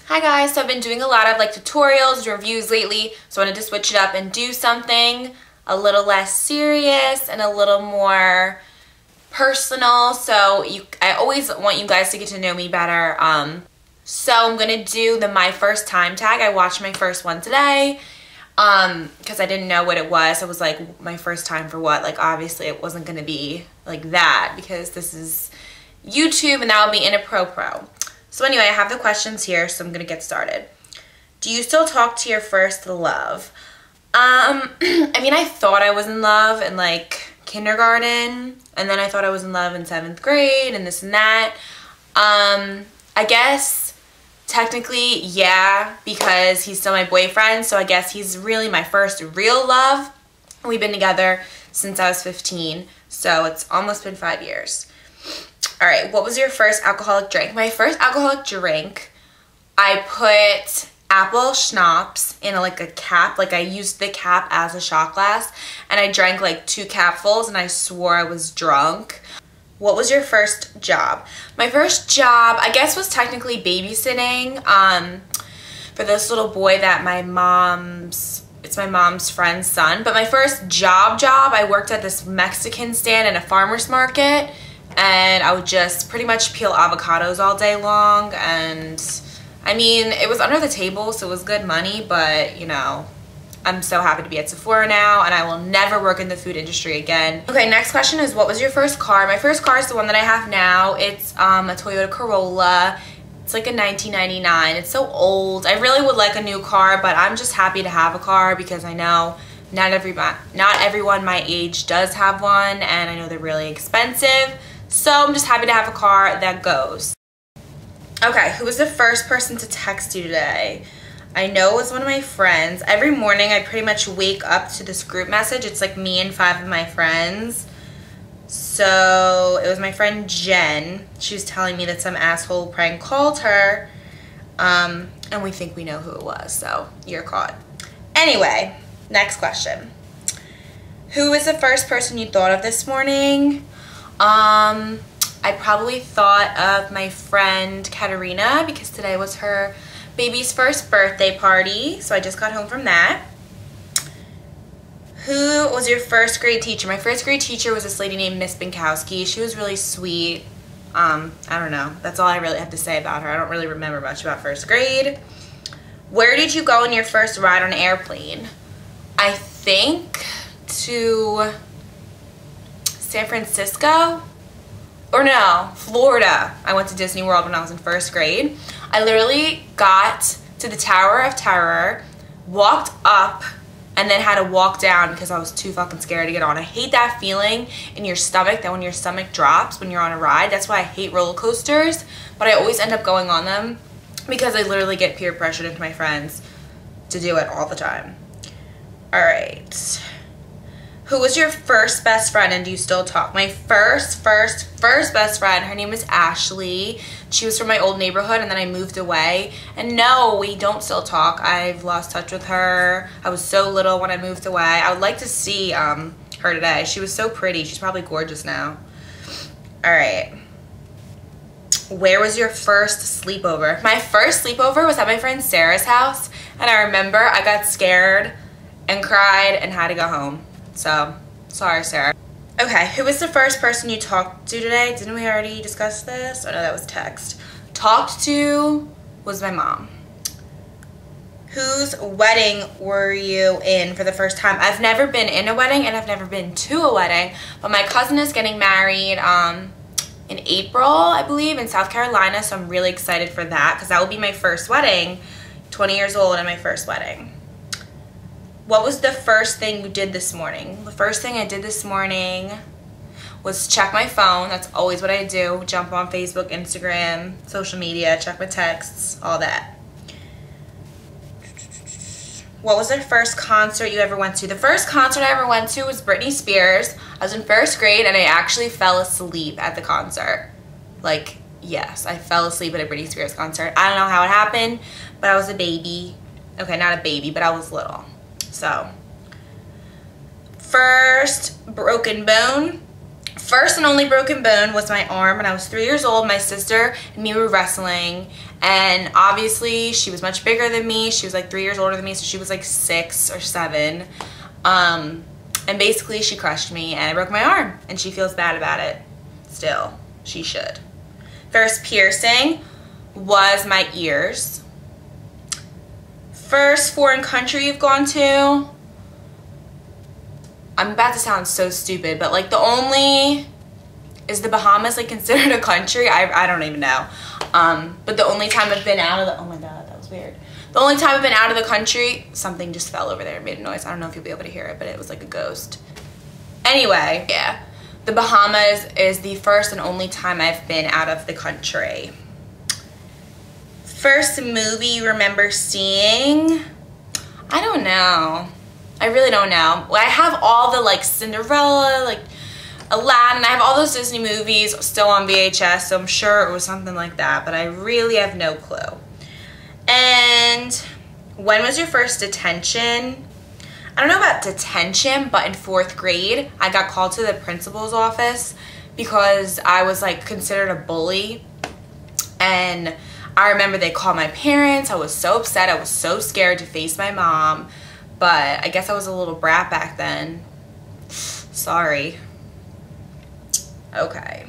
Hi guys, so I've been doing a lot of like tutorials, reviews lately, so I wanted to switch it up and do something a little less serious and a little more personal. So I always want you guys to get to know me better. So I'm gonna do the my first time tag. I watched my first one today because I didn't know what it was. I was like, my first time for what? Like obviously it wasn't gonna be like that because this is YouTube and that would be inappropriate. So anyway, I have the questions here, so I'm gonna get started. Do you still talk to your first love? I mean, I thought I was in love in like kindergarten, and then I thought I was in love in 7th grade and this and that. I guess technically, yeah, because he's still my boyfriend, so I guess he's really my first real love. We've been together since I was 15, so it's almost been 5 years. All right, what was your first alcoholic drink? My first alcoholic drink, I put apple schnapps in like a cap. Like I used the cap as a shot glass and I drank like 2 capfuls and I swore I was drunk. What was your first job? My first job, I guess, was technically babysitting for this little boy that it's my mom's friend's son. But my first job, I worked at this Mexican stand in a farmer's market. And I would just pretty much peel avocados all day long. And I mean, it was under the table, so it was good money, but you know, I'm so happy to be at Sephora now and I will never work in the food industry again. Okay, next question is, what was your first car? My first car is the one that I have now. It's a Toyota Corolla. It's like a 1999. It's so old. I really would like a new car, but I'm just happy to have a car because I know not everyone my age does have one, and I know they're really expensive. So I'm just happy to have a car that goes. Okay, who was the first person to text you today? I know it was one of my friends. Every morning I pretty much wake up to this group message. It's like me and 5 of my friends. So it was my friend Jen. She was telling me that some asshole prank called her. And we think we know who it was, so you're caught. Anyway, next question. Who was the first person you thought of this morning? I probably thought of my friend Katerina because today was her baby's first birthday party, so I just got home from that. Who was your first grade teacher? My first grade teacher was this lady named Miss Binkowski. She was really sweet. I don't know. That's all I really have to say about her. I don't really remember much about first grade. Where did you go on your first ride on an airplane? I think to San Francisco, or no, Florida. I went to Disney World when I was in first grade. I literally got to the Tower of Terror, walked up, and then had to walk down because I was too fucking scared to get on. I hate that feeling in your stomach, that when your stomach drops when you're on a ride. That's why I hate roller coasters, but I always end up going on them because I literally get peer pressured into my friends to do it all the time. All right. Who was your first best friend and do you still talk? My first best friend, her name is Ashley. She was from my old neighborhood and then I moved away. And no, we don't still talk. I've lost touch with her. I was so little when I moved away. I would like to see her today. She was so pretty. She's probably gorgeous now. All right. Where was your first sleepover? My first sleepover was at my friend Sarah's house. And I remember I got scared and cried and had to go home. So, sorry, Sarah. Okay, who was the first person you talked to today? Didn't we already discuss this? Oh no, that was text. Talked to was my mom. Whose wedding were you in for the first time? I've never been in a wedding and I've never been to a wedding, but my cousin is getting married in April, I believe, in South Carolina, so I'm really excited for that because that will be my first wedding, 20 years old and my first wedding. What was the first thing you did this morning? The first thing I did this morning was check my phone. That's always what I do. Jump on Facebook, Instagram, social media, check my texts, all that. What was the first concert you ever went to? The first concert I ever went to was Britney Spears. I was in first grade and I actually fell asleep at the concert. Like, yes, I fell asleep at a Britney Spears concert. I don't know how it happened, but I was a baby. Okay, not a baby, but I was little. So, first broken bone First and only broken bone was my arm when I was 3 years old. My sister and me were wrestling, and obviously she was much bigger than me. She was like 3 years older than me, so she was like 6 or 7. And basically she crushed me and I broke my arm, and she feels bad about it still. She should. First piercing was my ears. First foreign country you've gone to, I'm about to sound so stupid, but like is the Bahamas like considered a country? I don't even know. But the only time I've been out of the, oh my God, that was weird. The only time I've been out of the country, something just fell over there and made a noise. I don't know if you'll be able to hear it, but it was like a ghost. Anyway, yeah, the Bahamas is the first and only time I've been out of the country. First movie you remember seeing? I don't know. I really don't know. I have all the like Cinderella, like Aladdin, I have all those Disney movies still on VHS, so I'm sure it was something like that, but I really have no clue. And when was your first detention? I don't know about detention, but in 4th grade, I got called to the principal's office because I was like considered a bully. And I remember they called my parents. I was so upset. I was so scared to face my mom. But I guess I was a little brat back then. Sorry. Okay.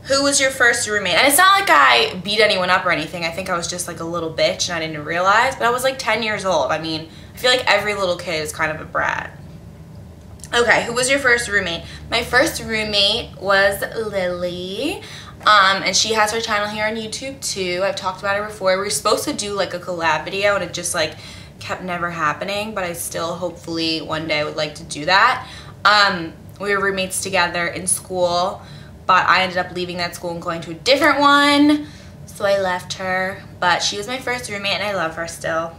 Who was your first roommate? And it's not like I beat anyone up or anything. I think I was just like a little bitch and I didn't realize. But I was like 10 years old. I mean, I feel like every little kid is kind of a brat. Okay, who was your first roommate? My first roommate was Lily. And she has her channel here on YouTube too. I've talked about her before. We were supposed to do like a collab video and it just like kept never happening, but I still hopefully one day would like to do that. We were roommates together in school, but I ended up leaving that school and going to a different one, so I left her. But she was my first roommate and I love her still.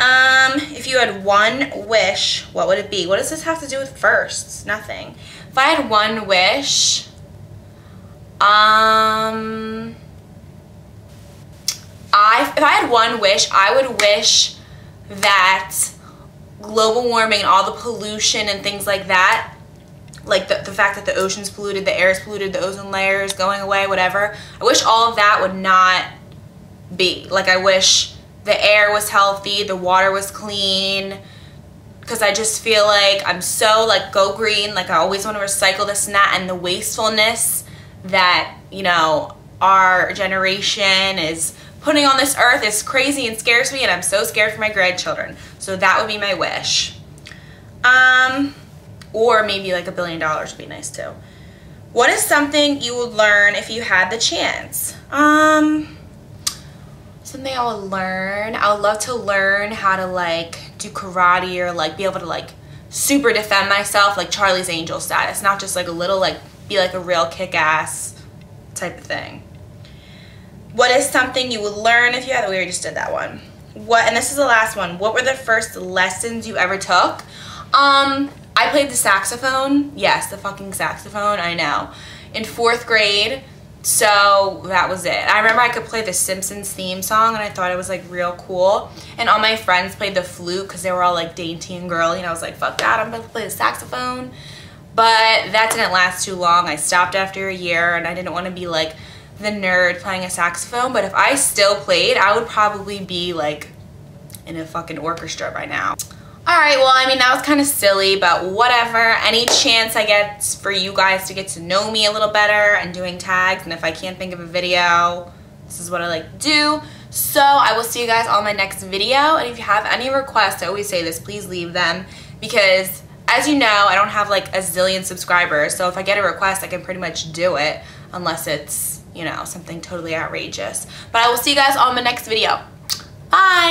If you had one wish, what would it be? What does this have to do with firsts? Nothing. If I had one wish, if I had one wish, I would wish that global warming and all the pollution and things like that, like the fact that the ocean's polluted, the air is polluted, the ozone layer is going away, whatever, I wish all of that would not be. Like, I wish the air was healthy, the water was clean, because I just feel like I'm so like go green, like I always want to recycle this and that, and the wastefulness that, you know, our generation is putting on this earth is crazy and scares me, and I'm so scared for my grandchildren. So that would be my wish. Or maybe like $1 billion would be nice too. What is something you would learn if you had the chance? Something I would learn, I would love to learn how to like do karate, or like be able to like super defend myself, like Charlie's Angel status, not just like a little, like be like a real kick-ass type of thing. What is something you would learn if you had, we already just did that one. What, and this is the last one, what were the first lessons you ever took? I played the saxophone. Yes, the fucking saxophone, I know. In 4th grade, so that was it. I remember I could play the Simpsons theme song and I thought it was like real cool. And all my friends played the flute because they were all like dainty and girly, and I was like, fuck that, I'm about to play the saxophone. But that didn't last too long. I stopped after a year and I didn't want to be like the nerd playing a saxophone, but if I still played, I would probably be like in a fucking orchestra by now. Alright, well, I mean, that was kind of silly, but whatever. Any chance I get for you guys to get to know me a little better and doing tags, and if I can't think of a video, this is what I like to do. So I will see you guys on my next video, and if you have any requests, I always say this, please leave them, because as you know, I don't have like a zillion subscribers, so if I get a request, I can pretty much do it, unless it's, you know, something totally outrageous. But I will see you guys on my next video. Bye!